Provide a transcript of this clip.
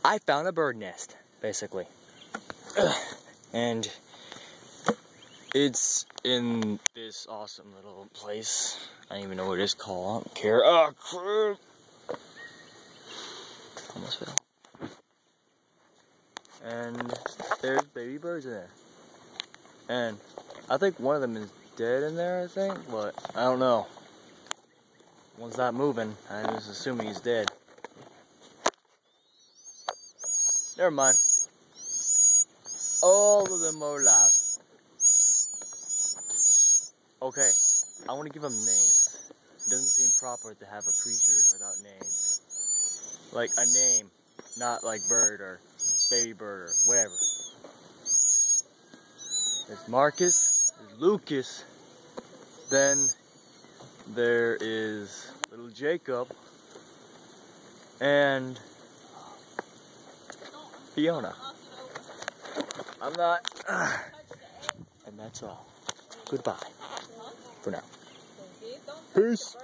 I found a bird nest, basically. And it's in this awesome little place. I don't even know what it is called. I don't care. Oh, crap. Almost fell. And there's baby birds in there. And I think one of them is dead in there, I think. But I don't know. One's not moving. I'm just assuming he's dead. Never mind. All of them are alive. Okay, I want to give them names. It doesn't seem proper to have a creature without names. Like a name, not like bird or baby bird or whatever. There's Marcus, there's Lucas, then there is little Jacob, and Fiona. I'm not, and that's all. Goodbye for now. Peace.